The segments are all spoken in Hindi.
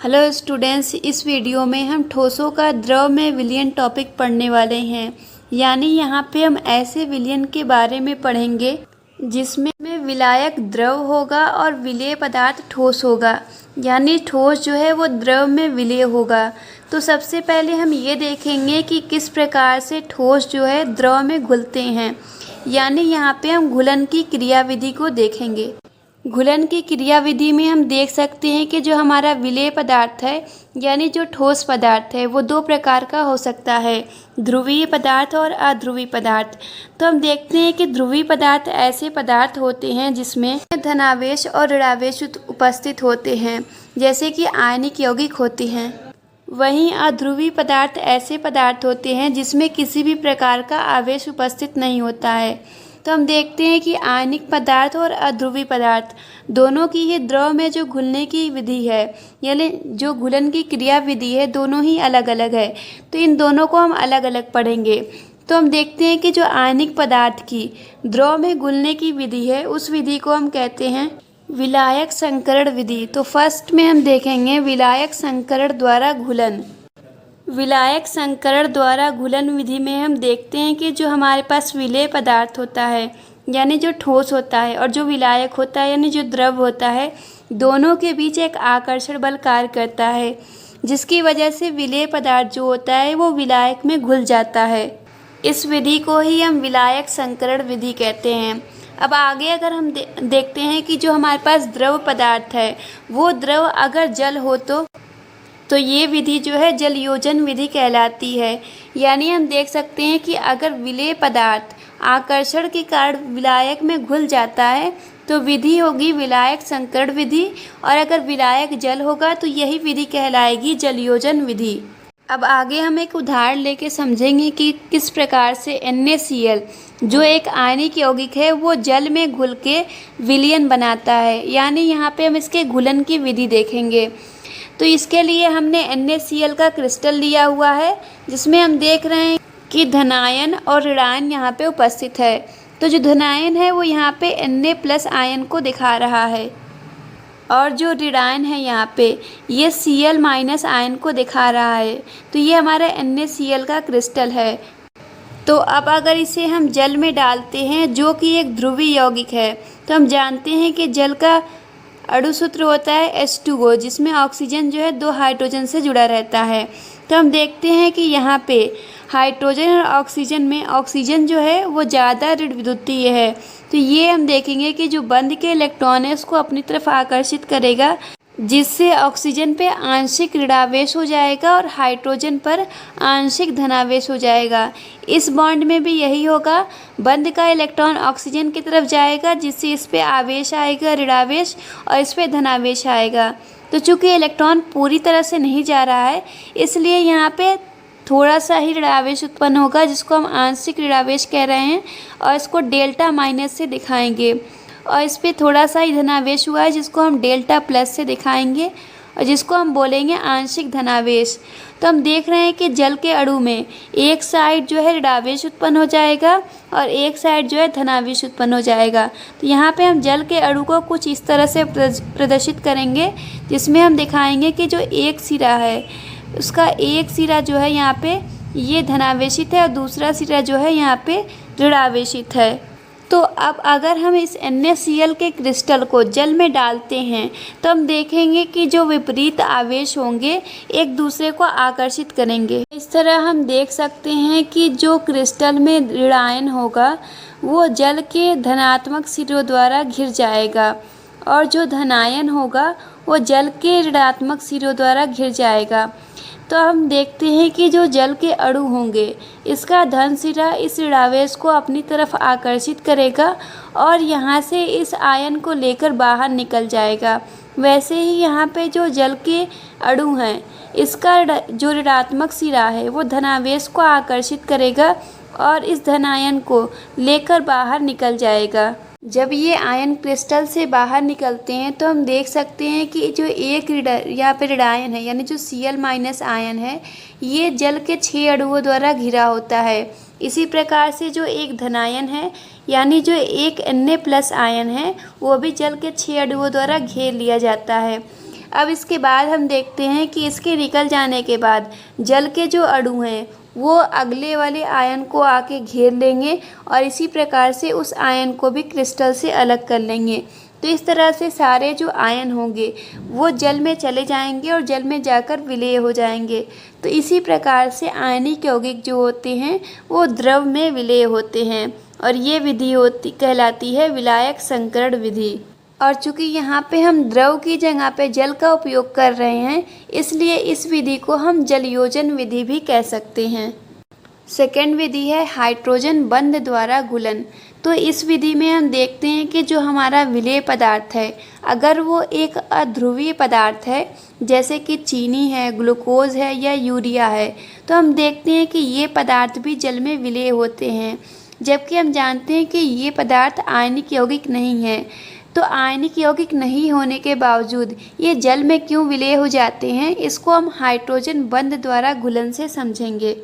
हेलो स्टूडेंट्स, इस वीडियो में हम ठोसों का द्रव में विलयन टॉपिक पढ़ने वाले हैं। यानी यहाँ पे हम ऐसे विलयन के बारे में पढ़ेंगे जिसमें विलायक द्रव होगा और विलेय पदार्थ ठोस होगा। यानी ठोस जो है वो द्रव में विलेय होगा। तो सबसे पहले हम ये देखेंगे कि किस प्रकार से ठोस जो है द्रव में घुलते हैं। यानी यहाँ पे हम घुलन की क्रियाविधि को देखेंगे। घुलन की क्रियाविधि में हम देख सकते हैं कि जो हमारा विलेय पदार्थ है यानी जो ठोस पदार्थ है वो दो प्रकार का हो सकता है, ध्रुवीय पदार्थ और अध्रुवीय पदार्थ। तो हम देखते हैं कि ध्रुवीय पदार्थ ऐसे पदार्थ होते हैं जिसमें धनावेश और ऋणावेश उपस्थित होते हैं, जैसे कि आयनिक यौगिक होते हैं। वहीं अध्रुवीय पदार्थ ऐसे पदार्थ होते हैं जिसमें किसी भी प्रकार का आवेश उपस्थित नहीं होता है। तो हम देखते हैं कि आयनिक पदार्थ और अध्रुवीय पदार्थ दोनों की ही द्रव में जो घुलने की विधि है यानी जो घुलन की क्रिया विधि है दोनों ही अलग अलग है। तो इन दोनों को हम अलग अलग पढ़ेंगे। तो हम देखते हैं कि जो आयनिक पदार्थ की द्रव में घुलने की विधि है उस विधि को हम कहते हैं विलायक संकरण विधि। तो फर्स्ट में हम देखेंगे विलायक संकरण द्वारा घुलन। विलायक संकरण द्वारा घुलन विधि में हम देखते हैं कि जो हमारे पास विलेय पदार्थ होता है यानी जो ठोस होता है और जो विलायक होता है यानी जो द्रव होता है, दोनों के बीच एक आकर्षण बल कार्य करता है, जिसकी वजह से विलेय पदार्थ जो होता है वो विलायक में घुल जाता है। इस विधि को ही हम विलायक संकरण विधि कहते हैं। अब आगे अगर हम देखते हैं कि जो हमारे पास द्रव पदार्थ है वो द्रव अगर जल हो तो ये विधि जो है जलयोजन विधि कहलाती है। यानी हम देख सकते हैं कि अगर विलेय पदार्थ आकर्षण के कारण विलायक में घुल जाता है तो विधि होगी विलायक संकरण विधि, और अगर विलायक जल होगा तो यही विधि कहलाएगी जलयोजन विधि। अब आगे हम एक उदाहरण लेके समझेंगे कि किस प्रकार से NaCl जो एक आयनिक यौगिक है वो जल में घुल के विलयन बनाता है। यानी यहाँ पे हम इसके घुलन की विधि देखेंगे। तो इसके लिए हमने NaCl का क्रिस्टल लिया हुआ है जिसमें हम देख रहे हैं कि धनायन और ऋणायन यहाँ पे उपस्थित है। तो जो धनायन है वो यहाँ पे Na+ आयन को दिखा रहा है और जो ऋणायन है यहाँ पे ये Cl- आयन को दिखा रहा है। तो ये हमारा NaCl का क्रिस्टल है। तो अब अगर इसे हम जल में डालते हैं जो कि एक ध्रुवीय यौगिक है, तो हम जानते हैं कि जल का अणुसूत्र होता है H2O, जिसमें ऑक्सीजन जो है 2 हाइड्रोजन से जुड़ा रहता है। तो हम देखते हैं कि यहाँ पे हाइड्रोजन और ऑक्सीजन में ऑक्सीजन जो है वो ज़्यादा ऋण विद्युतीय है। तो ये हम देखेंगे कि जो बंध के इलेक्ट्रॉन है उसको अपनी तरफ आकर्षित करेगा, जिससे ऑक्सीजन पे आंशिक ऋणावेश हो जाएगा और हाइड्रोजन पर आंशिक धनावेश हो जाएगा। इस बॉन्ड में भी यही होगा, बंध का इलेक्ट्रॉन ऑक्सीजन की तरफ जाएगा जिससे इस पे आवेश आएगा ऋणावेश और इस पे धनावेश आएगा। तो चूँकि इलेक्ट्रॉन पूरी तरह से नहीं जा रहा है इसलिए यहाँ पे थोड़ा सा ही ऋणावेश उत्पन्न होगा जिसको हम आंशिक ऋणावेश कह रहे हैं, और इसको डेल्टा- से दिखाएंगे। और इस पर थोड़ा सा ही धनावेश हुआ है जिसको हम डेल्टा+ से दिखाएंगे और जिसको हम बोलेंगे आंशिक धनावेश। तो हम देख रहे हैं कि जल के अणु में एक साइड जो है ऋणावेश उत्पन्न हो जाएगा और एक साइड जो है धनावेश उत्पन्न हो जाएगा। तो यहाँ पे हम जल के अणु को कुछ इस तरह से प्रदर्शित करेंगे जिसमें हम दिखाएंगे कि जो एक सिरा है उसका एक सिरा जो है यहाँ पे ये धनावेशित है और दूसरा सिरा जो है यहाँ पे ऋणावेशित है। तो अब अगर हम इस NaCl के क्रिस्टल को जल में डालते हैं तो हम देखेंगे कि जो विपरीत आवेश होंगे एक दूसरे को आकर्षित करेंगे। इस तरह हम देख सकते हैं कि जो क्रिस्टल में ऋणायन होगा वो जल के धनात्मक सिरों द्वारा घिर जाएगा और जो धनायन होगा वो जल के ऋणात्मक सिरों द्वारा घिर जाएगा। तो हम देखते हैं कि जो जल के अणु होंगे इसका धन सिरा इस ऋणावेश को अपनी तरफ आकर्षित करेगा और यहाँ से इस आयन को लेकर बाहर निकल जाएगा। वैसे ही यहाँ पे जो जल के अणु हैं इसका जो ऋणात्मक सिरा है वो धनावेश को आकर्षित करेगा और इस धनायन को लेकर बाहर निकल जाएगा। जब ये आयन क्रिस्टल से बाहर निकलते हैं तो हम देख सकते हैं कि जो एक यहाँ पे ऋणायन है यानी जो Cl- आयन है ये जल के 6 अणुओं द्वारा घिरा होता है। इसी प्रकार से जो एक धनायन है यानी जो एक Na+ आयन है वो भी जल के 6 अणुओं द्वारा घेर लिया जाता है। अब इसके बाद हम देखते हैं कि इसके निकल जाने के बाद जल के जो अणु हैं वो अगले वाले आयन को आके घेर लेंगे और इसी प्रकार से उस आयन को भी क्रिस्टल से अलग कर लेंगे। तो इस तरह से सारे जो आयन होंगे वो जल में चले जाएंगे और जल में जाकर विलय हो जाएंगे। तो इसी प्रकार से आयनिक यौगिक जो होते हैं वो द्रव में विलय होते हैं और ये विधि कहलाती है विलायक संकरण विधि। और चूँकि यहाँ पे हम द्रव की जगह पे जल का उपयोग कर रहे हैं, इसलिए इस विधि को हम जलयोजन विधि भी कह सकते हैं। सेकेंड विधि है हाइड्रोजन बंध द्वारा घुलन। तो इस विधि में हम देखते हैं कि जो हमारा विलेय पदार्थ है, अगर वो एक अध्रुवीय पदार्थ है जैसे कि चीनी है, ग्लूकोज है या यूरिया है, तो हम देखते हैं कि ये पदार्थ भी जल में विलेय होते हैं। जबकि हम जानते हैं कि ये पदार्थ आयनिक यौगिक नहीं है। तो आयनिक यौगिक नहीं होने के बावजूद ये जल में क्यों विलय हो जाते हैं, इसको हम हाइड्रोजन बंध द्वारा घुलन से समझेंगे।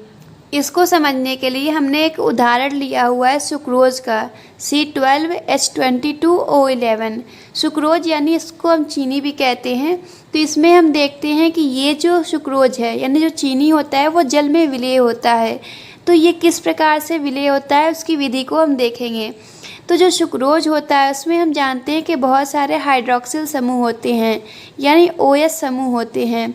इसको समझने के लिए हमने एक उदाहरण लिया हुआ है सुक्रोज का, C12H22O11। सुक्रोज यानी इसको हम चीनी भी कहते हैं। तो इसमें हम देखते हैं कि ये जो सुक्रोज है यानी जो चीनी होता है वो जल में विलय होता है। तो ये किस प्रकार से विलय होता है उसकी विधि को हम देखेंगे। तो जो सुक्रोज होता है उसमें हम जानते हैं कि बहुत सारे हाइड्रोक्सिल समूह होते हैं यानी OH समूह होते हैं।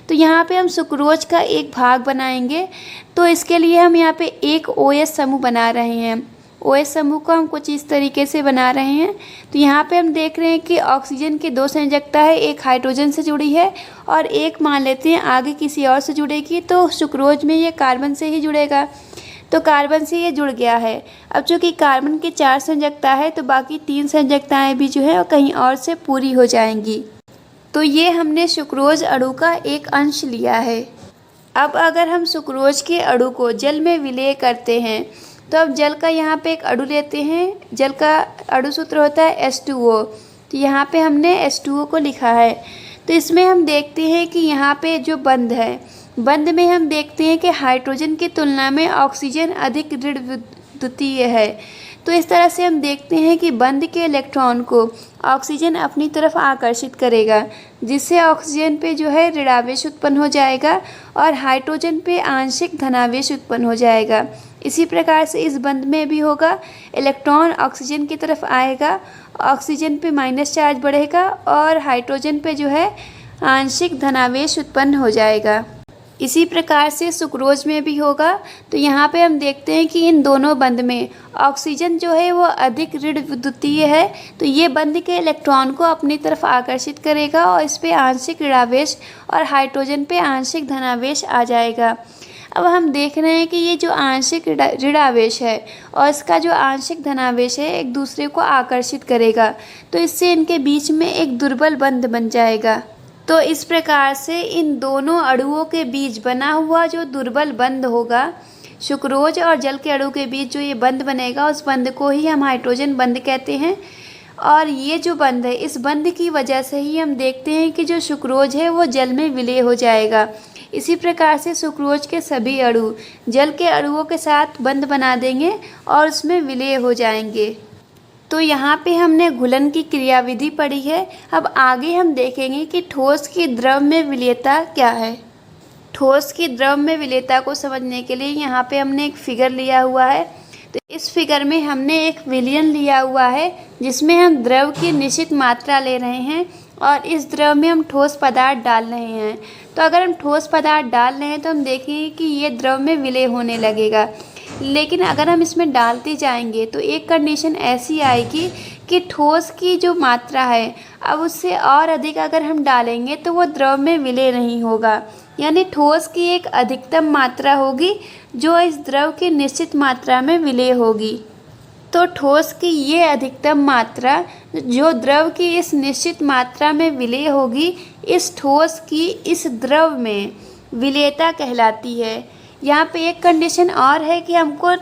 तो यहाँ पे हम सुक्रोज का एक भाग बनाएंगे। तो इसके लिए हम यहाँ पे एक OH समूह बना रहे हैं। OH समूह को हम कुछ इस तरीके से बना रहे हैं। तो यहाँ पे हम देख रहे हैं कि ऑक्सीजन की 2 संयोजकता है, एक हाइड्रोजन से जुड़ी है और एक मान लेते हैं आगे किसी और से जुड़ेगी। तो सुक्रोज में ये कार्बन से ही जुड़ेगा। तो कार्बन से ये जुड़ गया है। अब चूँकि कार्बन की 4 संयोजकता है तो बाकी 3 संयोजकताएँ भी जो है वो कहीं और से पूरी हो जाएंगी। तो ये हमने सुक्रोज अणु का एक अंश लिया है। अब अगर हम सुक्रोज के अणु को जल में विलय करते हैं तो अब जल का यहाँ पे एक अणु लेते हैं। जल का अणु सूत्र होता है H2O। तो यहाँ पे हमने H2O को लिखा है। तो इसमें हम देखते हैं कि यहाँ पे जो बंध है, बंध में हम देखते हैं कि हाइड्रोजन की तुलना में ऑक्सीजन अधिक ऋण विद्युतीय है। तो इस तरह से हम देखते हैं कि बंध के इलेक्ट्रॉन को ऑक्सीजन अपनी तरफ आकर्षित करेगा, जिससे ऑक्सीजन पे जो है ऋणावेश उत्पन्न हो जाएगा और हाइड्रोजन पे आंशिक धनावेश उत्पन्न हो जाएगा। इसी प्रकार से इस बंध में भी होगा, इलेक्ट्रॉन ऑक्सीजन की तरफ आएगा, ऑक्सीजन पे माइनस चार्ज बढ़ेगा और हाइड्रोजन पे जो है आंशिक धनावेश उत्पन्न हो जाएगा। इसी प्रकार से सुक्रोज में भी होगा। तो यहाँ पे हम देखते हैं कि इन दोनों बंध में ऑक्सीजन जो है वो अधिक ऋण विद्युतीय है। तो ये बंध के इलेक्ट्रॉन को अपनी तरफ आकर्षित करेगा और इस पे आंशिक ऋणावेश और हाइड्रोजन पे आंशिक धनावेश आ जाएगा। अब हम देख रहे हैं कि ये जो आंशिक ऋणावेश है और इसका जो आंशिक धनावेश है एक दूसरे को आकर्षित करेगा। तो इससे इनके बीच में एक दुर्बल बंध बन जाएगा। तो इस प्रकार से इन दोनों अणुओं के बीच बना हुआ जो दुर्बल बंध होगा, सुक्रोज और जल के अणु के बीच जो ये बंध बनेगा, उस बंध को ही हम हाइड्रोजन बंध कहते हैं। और ये जो बंध है, इस बंध की वजह से ही हम देखते हैं कि जो सुक्रोज है वो जल में विलय हो जाएगा। इसी प्रकार से सुक्रोज के सभी अणु जल के अणुओं के साथ बंध बना देंगे और उसमें विलय हो जाएंगे। तो यहाँ पे हमने घुलन की क्रियाविधि पढ़ी है। अब आगे हम देखेंगे कि ठोस की द्रव में विलयता क्या है। ठोस की द्रव में विलयता को समझने के लिए यहाँ पे हमने एक फिगर लिया हुआ है। तो इस फिगर में हमने एक विलयन लिया हुआ है जिसमें हम द्रव की निश्चित मात्रा ले रहे हैं और इस द्रव में हम ठोस पदार्थ डाल रहे हैं। तो अगर हम ठोस पदार्थ डाल रहे हैं तो हम देखेंगे कि ये द्रव में विलय होने लगेगा। लेकिन अगर हम इसमें डालते जाएंगे तो एक कंडीशन ऐसी आएगी कि ठोस की जो मात्रा है अब उससे और अधिक अगर हम डालेंगे तो वो द्रव में विलय नहीं होगा। यानी ठोस की एक अधिकतम मात्रा होगी जो इस द्रव की निश्चित मात्रा में विलय होगी। तो ठोस की ये अधिकतम मात्रा जो द्रव की इस निश्चित मात्रा में विलय होगी, इस ठोस की इस द्रव में विलयता कहलाती है। यहाँ पे एक कंडीशन और है कि हमको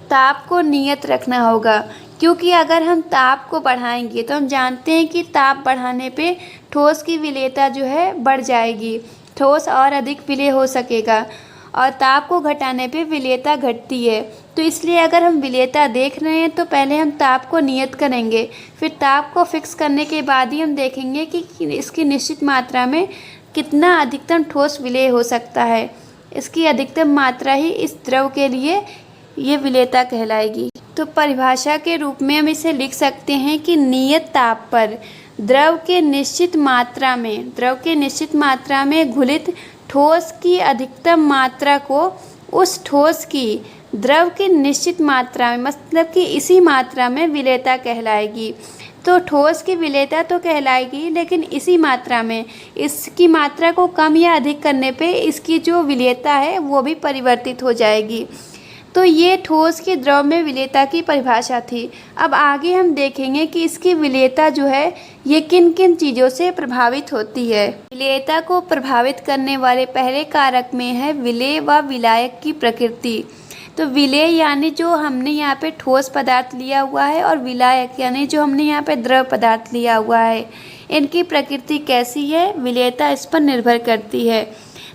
ताप को नियत रखना होगा, क्योंकि अगर हम ताप को बढ़ाएंगे तो हम जानते हैं कि ताप बढ़ाने पे ठोस की विलयता जो है बढ़ जाएगी, ठोस और अधिक विलय हो सकेगा। और ताप को घटाने पे विलेयता घटती है। तो इसलिए अगर हम विलेयता देख रहे हैं तो पहले हम ताप को नियत करेंगे, फिर ताप को फिक्स करने के बाद ही हम देखेंगे कि इसकी निश्चित मात्रा में कितना अधिकतम ठोस विलेय हो सकता है। इसकी अधिकतम मात्रा ही इस द्रव के लिए ये विलेयता कहलाएगी। तो परिभाषा के रूप में हम इसे लिख सकते हैं कि नियत ताप पर द्रव के निश्चित मात्रा में घुलित ठोस की अधिकतम मात्रा को उस ठोस की द्रव की निश्चित मात्रा में, मतलब कि इसी मात्रा में विलेयता कहलाएगी। तो ठोस की विलेयता तो कहलाएगी, लेकिन इसी मात्रा में, इसकी मात्रा को कम या अधिक करने पे इसकी जो विलेयता है वो भी परिवर्तित हो जाएगी। तो ये ठोस की द्रव में विलेयता की परिभाषा थी। अब आगे हम देखेंगे कि इसकी विलेयता जो है ये किन किन चीज़ों से प्रभावित होती है। विलेयता को प्रभावित करने वाले पहले कारक में है विलेय व विलायक की प्रकृति। तो विलेय यानी जो हमने यहाँ पे ठोस पदार्थ लिया हुआ है, और विलायक यानी जो हमने यहाँ पे द्रव पदार्थ लिया हुआ है, इनकी प्रकृति कैसी है, विलेयता इस पर निर्भर करती है।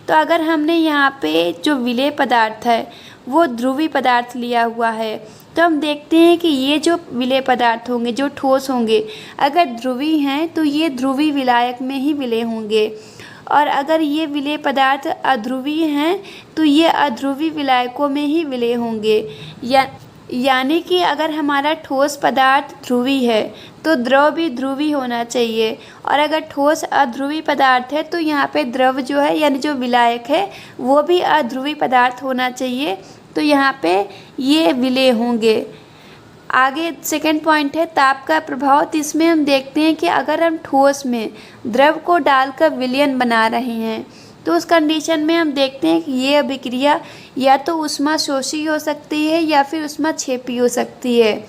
तो अगर हमने यहाँ पे जो विलेय पदार्थ है वो ध्रुवीय पदार्थ लिया हुआ है, तो हम देखते हैं कि ये जो विलेय पदार्थ होंगे, जो ठोस होंगे, अगर ध्रुवीय हैं तो ये ध्रुवीय विलायक में ही विलेय होंगे, और अगर ये विलेय पदार्थ अध्रुवीय हैं तो ये अध्रुवीय विलायकों में ही विलेय होंगे। यानी कि अगर हमारा ठोस पदार्थ ध्रुवीय है तो द्रव भी ध्रुवीय होना चाहिए, और अगर ठोस अध्रुवीय पदार्थ है तो यहाँ पे द्रव जो है यानी जो विलायक है वो भी अध्रुवीय पदार्थ होना चाहिए, तो यहाँ पे ये विलेय होंगे। आगे सेकंड पॉइंट है ताप का प्रभाव। तो इसमें हम देखते हैं कि अगर हम ठोस में द्रव को डालकर विलयन बना रहे हैं तो उस कंडीशन में हम देखते हैं कि ये अभिक्रिया या तो ऊष्माशोषी हो सकती है या फिर ऊष्माक्षेपी हो सकती है।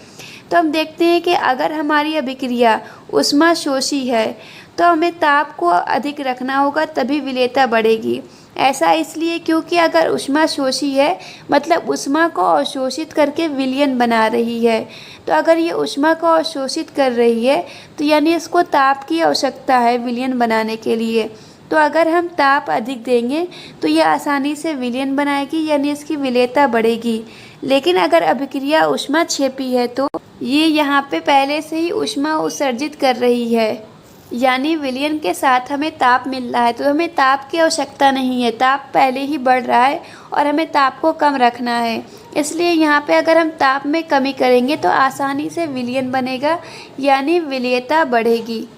तो हम देखते हैं कि अगर हमारी अभिक्रिया ऊष्माशोषी है तो हमें ताप को अधिक रखना होगा, तभी विलेयता बढ़ेगी। ऐसा इसलिए क्योंकि अगर ऊष्माशोषी है मतलब ऊष्मा को अवशोषित करके विलयन बना रही है, तो अगर ये ऊष्मा को अवशोषित कर रही है तो यानी इसको ताप की आवश्यकता है विलयन बनाने के लिए। तो अगर हम ताप अधिक देंगे तो ये आसानी से विलयन बनाएगी, यानी इसकी विलेयता बढ़ेगी। लेकिन अगर अभिक्रिया ऊष्माक्षेपी है तो ये यहाँ पे पहले से ही ऊष्मा उत्सर्जित कर रही है, यानी विलयन के साथ हमें ताप मिल रहा है, तो हमें ताप की आवश्यकता नहीं है, ताप पहले ही बढ़ रहा है और हमें ताप को कम रखना है। इसलिए यहाँ पे अगर हम ताप में कमी करेंगे तो आसानी से विलयन बनेगा, यानी विलेयता बढ़ेगी।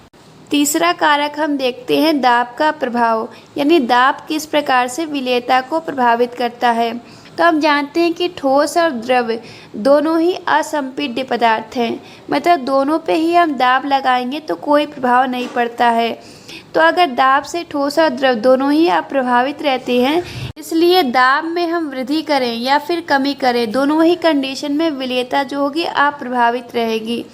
तीसरा कारक हम देखते हैं दाब का प्रभाव, यानी दाब किस प्रकार से विलेयता को प्रभावित करता है। तो हम जानते हैं कि ठोस और द्रव दोनों ही असंपीड्य पदार्थ हैं, मतलब दोनों पे ही हम दाब लगाएंगे तो कोई प्रभाव नहीं पड़ता है। तो अगर दाब से ठोस और द्रव दोनों ही अप्रभावित रहते हैं, इसलिए दाब में हम वृद्धि करें या फिर कमी करें, दोनों ही कंडीशन में विलेयता जो होगी अप्रभावित रहेगी।